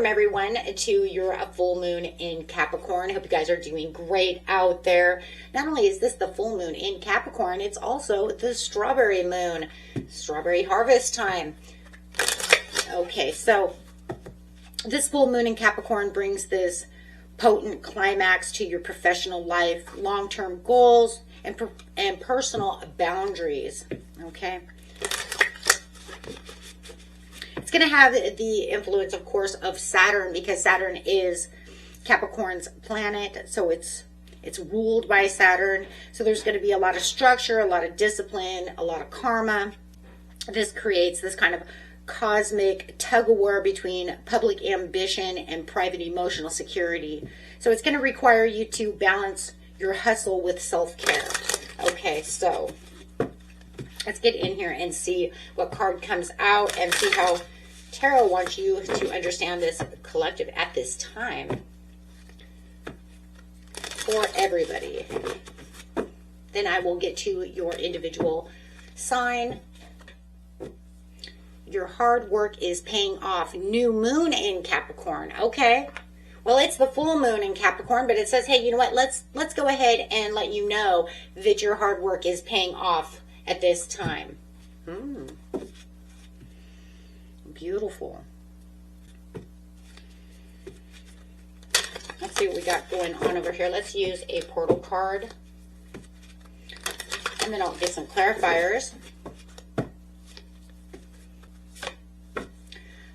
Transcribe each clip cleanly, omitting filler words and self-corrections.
Welcome everyone to your full moon in Capricorn. I hope you guys are doing great out there. Not only is this the full moon in Capricorn, it's also the strawberry moon, strawberry harvest time. Okay, so this full moon in Capricorn brings this potent climax to your professional life, long-term goals, and personal boundaries. Okay. It's going to have the influence, of course, of Saturn, because Saturn is Capricorn's planet. So it's ruled by Saturn. So there's going to be a lot of structure, a lot of discipline, a lot of karma. This creates this kind of cosmic tug-of-war between public ambition and private emotional security. So it's going to require you to balance your hustle with self-care. Okay, so let's get in here and see what card comes out and see how Tarot wants you to understand this collective at this time for everybody. Then I will get to your individual sign. Your hard work is paying off. New moon in Capricorn. Okay. Well, it's the full moon in Capricorn, but it says, hey, you know what? Let's go ahead and let you know that your hard work is paying off at this time. Beautiful. Let's see what we got going on over here. Let's use a portal card. And then I'll get some clarifiers.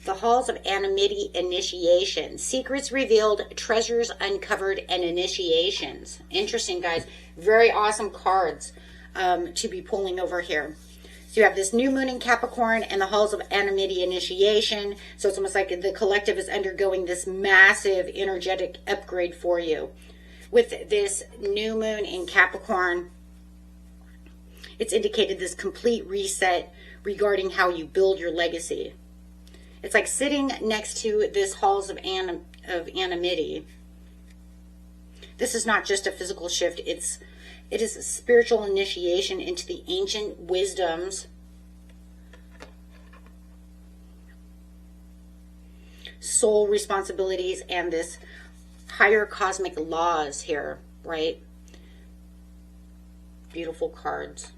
The Halls of Anonymity Initiation. Secrets revealed, treasures uncovered, and initiations. Interesting, guys. Very awesome cards to be pulling over here. So you have this new moon in Capricorn and the Halls of Anonymity Initiation. So it's almost like the collective is undergoing this massive energetic upgrade for you. With this new moon in Capricorn, it's indicated this complete reset regarding how you build your legacy. It's like sitting next to this Halls of Anonymity. This is not just a physical shift. It is a spiritual initiation into the ancient wisdoms, soul responsibilities, and this higher cosmic laws here, right? Beautiful cards.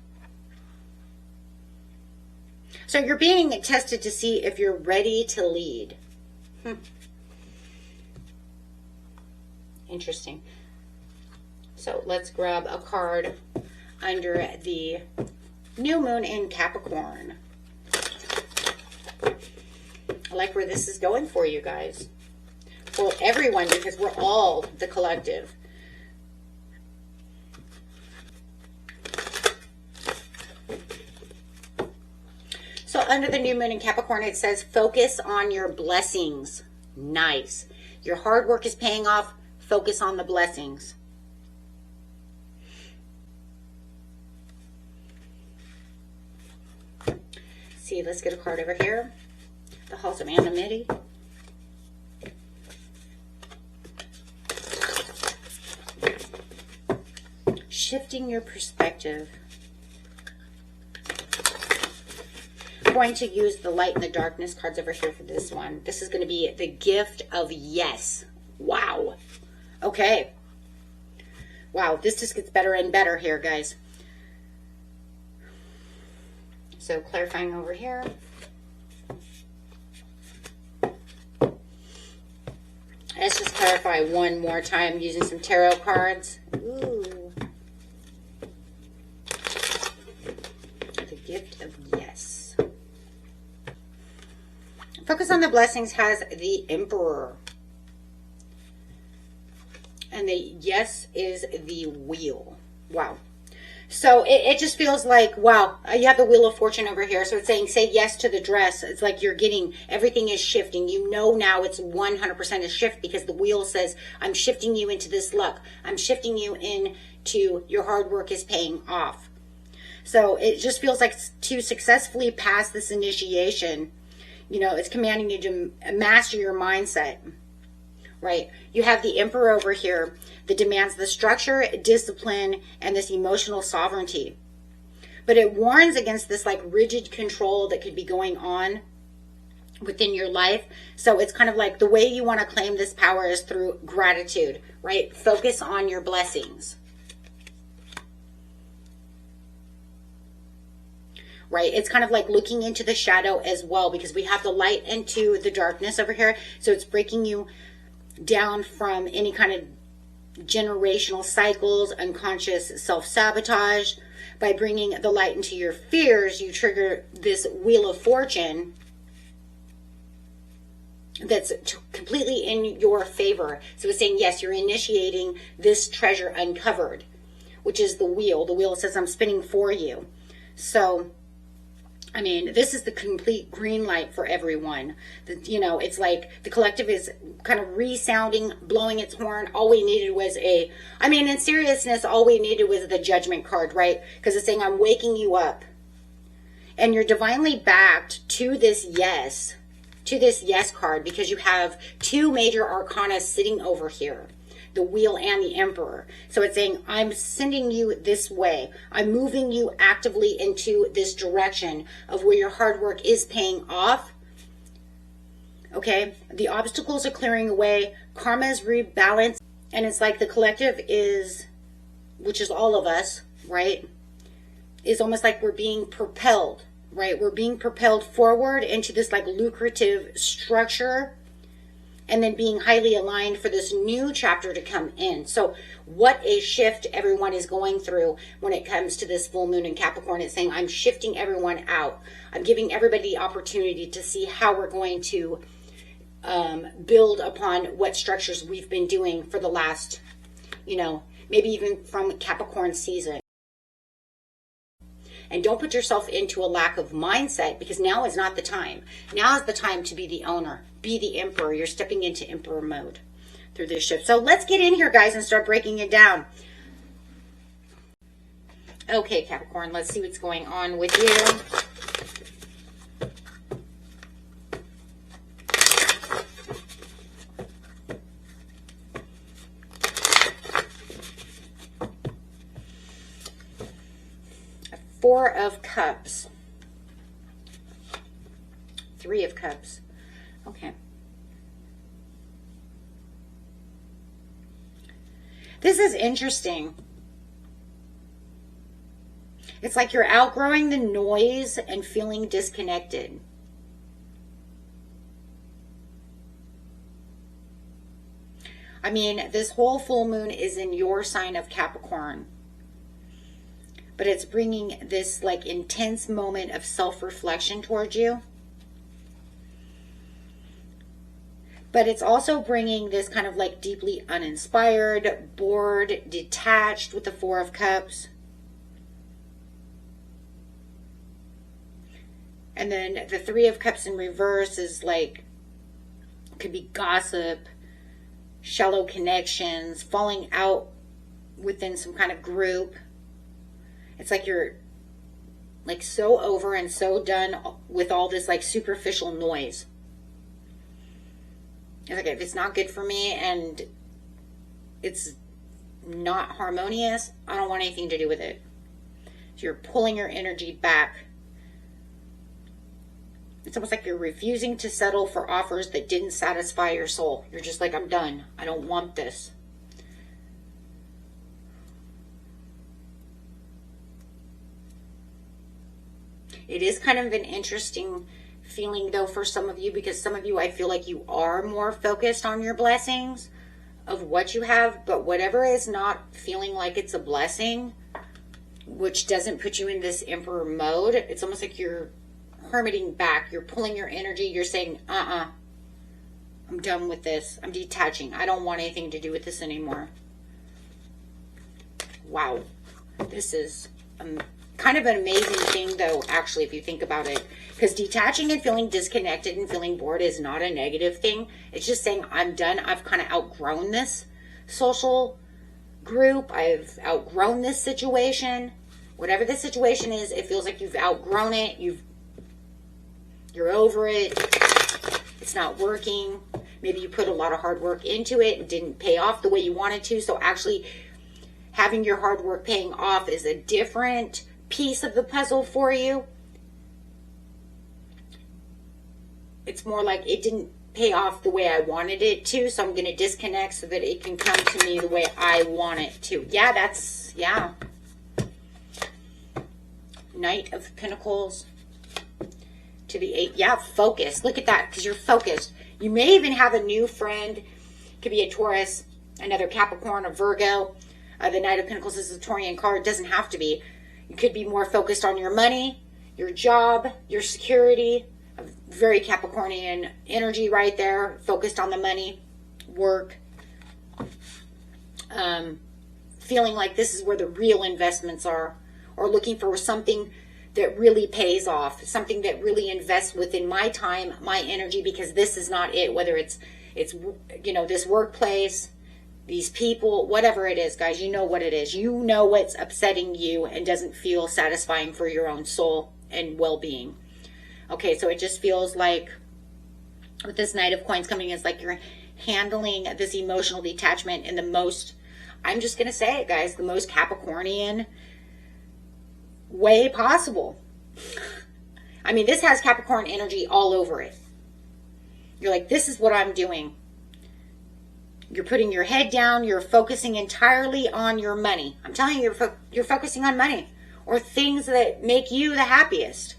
So you're being tested to see if you're ready to lead. Interesting. So let's grab a card under the new moon in Capricorn. I like where this is going for you guys. For everyone, because we're all the collective. So under the new moon in Capricorn, it says, focus on your blessings. Nice. Your hard work is paying off. Focus on the blessings. See, let's get a card over here. The Halls of Anonymity. Shifting your perspective. I'm going to use the light and the darkness cards over here for this one. This is going to be the gift of yes. Wow. Okay. Wow, this just gets better and better here, guys. So clarifying over here. Let's just clarify one more time using some tarot cards. Ooh. The gift of yes. Focus on the blessings has the Emperor. And the yes is the wheel. Wow. So it just feels like, wow, you have the Wheel of Fortune over here. So it's saying, say yes to the dress. It's like you're getting, everything is shifting. You know now it's 100% a shift because the wheel says, I'm shifting you into this luck. I'm shifting you into your hard work is paying off. So it just feels like to successfully pass this initiation, you know, it's commanding you to master your mindset. Right? You have the Emperor over here that demands the structure, discipline, and this emotional sovereignty. But it warns against this like rigid control that could be going on within your life. So it's kind of like the way you want to claim this power is through gratitude, right? Focus on your blessings. Right? It's kind of like looking into the shadow as well, because we have the light into the darkness over here. So it's breaking you down from any kind of generational cycles, unconscious self-sabotage. By bringing the light into your fears, you trigger this wheel of fortune that's completely in your favor. So it's saying, yes, you're initiating this treasure uncovered, which is the wheel. The wheel says, I'm spinning for you. So I mean, this is the complete green light for everyone. You know, it's like the collective is kind of resounding, blowing its horn. All we needed was in seriousness, all we needed was the judgment card, right? Because it's saying, I'm waking you up. And you're divinely backed to this yes card, because you have two major arcana sitting over here. The wheel and the emperor. So it's saying, I'm sending you this way. I'm moving you actively into this direction of where your hard work is paying off. Okay. The obstacles are clearing away. Karma is rebalanced. And it's like the collective is, which is all of us, right? Is almost like we're being propelled, right? We're being propelled forward into this like lucrative structure, and then being highly aligned for this new chapter to come in. So what a shift everyone is going through when it comes to this full moon in Capricorn. It's saying, I'm shifting everyone out. I'm giving everybody the opportunity to see how we're going to build upon what structures we've been doing for the last, maybe even from Capricorn season. And don't put yourself into a lack of mindset, because now is not the time. Now is the time to be the owner, be the emperor. You're stepping into emperor mode through this shift. So let's get in here, guys, and start breaking it down. Okay, Capricorn, let's see what's going on with you. Four of Cups. Three of Cups. Okay. This is interesting. It's like you're outgrowing the noise and feeling disconnected. I mean, this whole full moon is in your sign of Capricorn. But it's bringing this like intense moment of self-reflection towards you. But it's also bringing this kind of like deeply uninspired, bored, detached with the Four of Cups. And then the Three of Cups in reverse is like, could be gossip, shallow connections, falling out within some kind of group. It's like you're like so over and so done with all this like superficial noise. It's like, if it's not good for me and it's not harmonious, I don't want anything to do with it. So you're pulling your energy back. It's almost like you're refusing to settle for offers that didn't satisfy your soul. You're just like, I'm done. I don't want this. It is kind of an interesting feeling, though, for some of you, because some of you, I feel like you are more focused on your blessings of what you have, but whatever is not feeling like it's a blessing, which doesn't put you in this emperor mode, it's almost like you're hermiting back. You're pulling your energy. You're saying, I'm done with this. I'm detaching. I don't want anything to do with this anymore. Wow. This is kind of an amazing thing, though, actually, if you think about it. Because detaching and feeling disconnected and feeling bored is not a negative thing. It's just saying, I'm done. I've kind of outgrown this social group. I've outgrown this situation. Whatever the situation is, it feels like you've outgrown it. You're over it. It's not working. Maybe you put a lot of hard work into it and didn't pay off the way you wanted to. So actually, having your hard work paying off is a different piece of the puzzle for you. it's more like it didn't pay off the way I wanted it to, so I'm going to disconnect so that it can come to me the way I want it to. Yeah, that's, yeah. Knight of Pentacles to the 8. Yeah, focus. Look at that, because you're focused. You may even have a new friend. Could be a Taurus, another Capricorn, a Virgo. The Knight of Pentacles is a Taurian card. It doesn't have to be. You could be more focused on your money, your job, your security. A very Capricornian energy right there. Focused on the money, work. Feeling like this is where the real investments are. Or looking for something that really pays off. Something that really invests within my time, my energy, because this is not it. Whether it's you know, this workplace, these people, whatever it is, guys, you know what it is. You know what's upsetting you and doesn't feel satisfying for your own soul and well-being. Okay, so it just feels like with this Knight of Coins coming in, it's like you're handling this emotional detachment in the most, I'm just going to say it, guys, the most Capricornian way possible. I mean, this has Capricorn energy all over it. You're like, this is what I'm doing. You're putting your head down. You're focusing entirely on your money. I'm telling you, you're focusing on money or things that make you the happiest.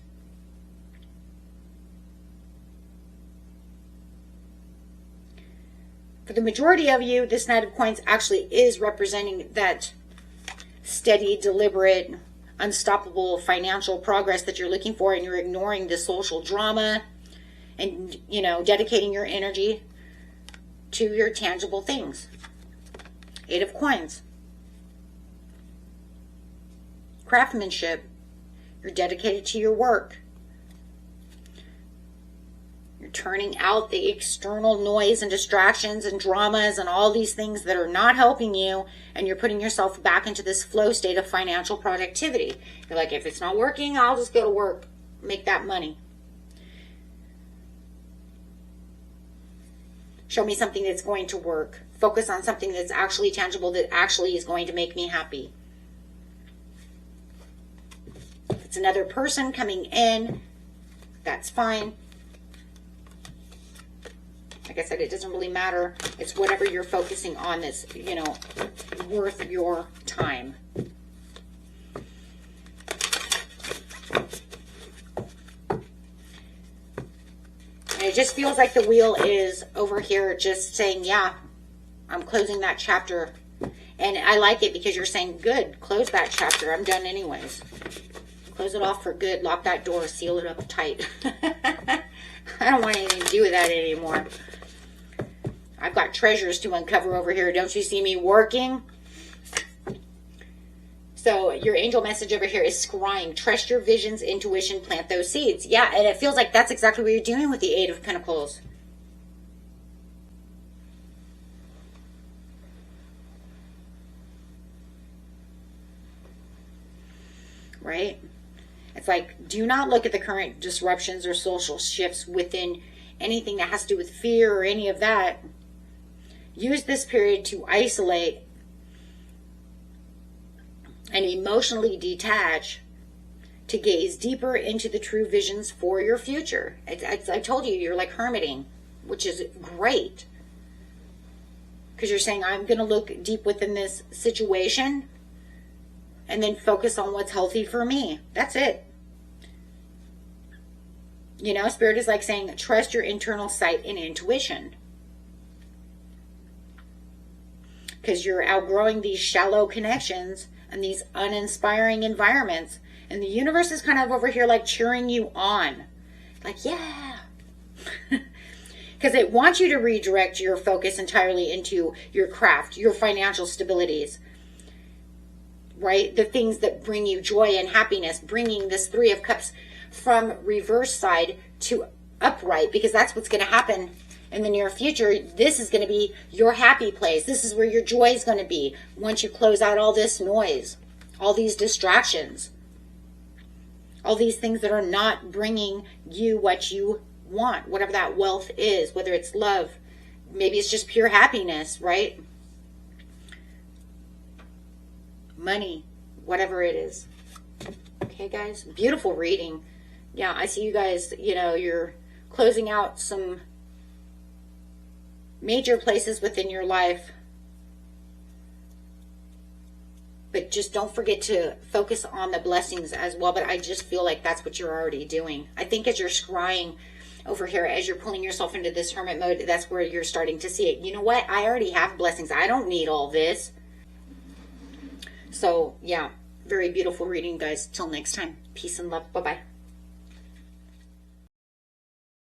For the majority of you, this Knight of Coins actually is representing that steady, deliberate, unstoppable financial progress that you're looking for, and you're ignoring the social drama and, you know, dedicating your energy to your tangible things. 8 of Coins. Craftsmanship. You're dedicated to your work. You're turning out the external noise and distractions and dramas and all these things that are not helping you, and you're putting yourself back into this flow state of financial productivity. You're like, if it's not working, I'll just go to work, make that money. Show me something that's going to work. Focus on something that's actually tangible, that actually is going to make me happy. If it's another person coming in, that's fine. Like I said, it doesn't really matter. It's whatever you're focusing on that's, you know, worth your time. And it just feels like the wheel is over here just saying, yeah, I'm closing that chapter. And I like it because you're saying, good, close that chapter. I'm done anyways. Close it off for good. Lock that door. Seal it up tight. I don't want anything to do with that anymore. I've got treasures to uncover over here. Don't you see me working? So your angel message over here is scrying. Trust your visions, intuition, plant those seeds. Yeah, and it feels like that's exactly what you're doing with the 8 of Pentacles. Right? It's like, do not look at the current disruptions or social shifts within anything that has to do with fear or any of that. Use this period to isolate and emotionally detach, to gaze deeper into the true visions for your future. I told you, you're like hermiting, which is great. Because you're saying, I'm going to look deep within this situation and then focus on what's healthy for me. That's it. You know, Spirit is like saying, trust your internal sight and intuition. Because you're outgrowing these shallow connections and these uninspiring environments. And the universe is kind of over here like cheering you on. Like, yeah. Because it wants you to redirect your focus entirely into your craft, your financial stabilities. Right? The things that bring you joy and happiness. Bringing this 3 of Cups from reverse side to upright. Because that's what's going to happen in the near future. This is going to be your happy place. This is where your joy is going to be once you close out all this noise, all these distractions, all these things that are not bringing you what you want, whatever that wealth is, whether it's love, maybe it's just pure happiness, right? Money, whatever it is. Okay, guys, beautiful reading. Yeah, I see you guys, you know, you're closing out some major places within your life. But just don't forget to focus on the blessings as well. But I just feel like that's what you're already doing. I think as you're scrying over here, as you're pulling yourself into this hermit mode, that's where you're starting to see it. You know what? I already have blessings. I don't need all this. So, yeah, very beautiful reading, guys. Till next time. Peace and love. Bye-bye.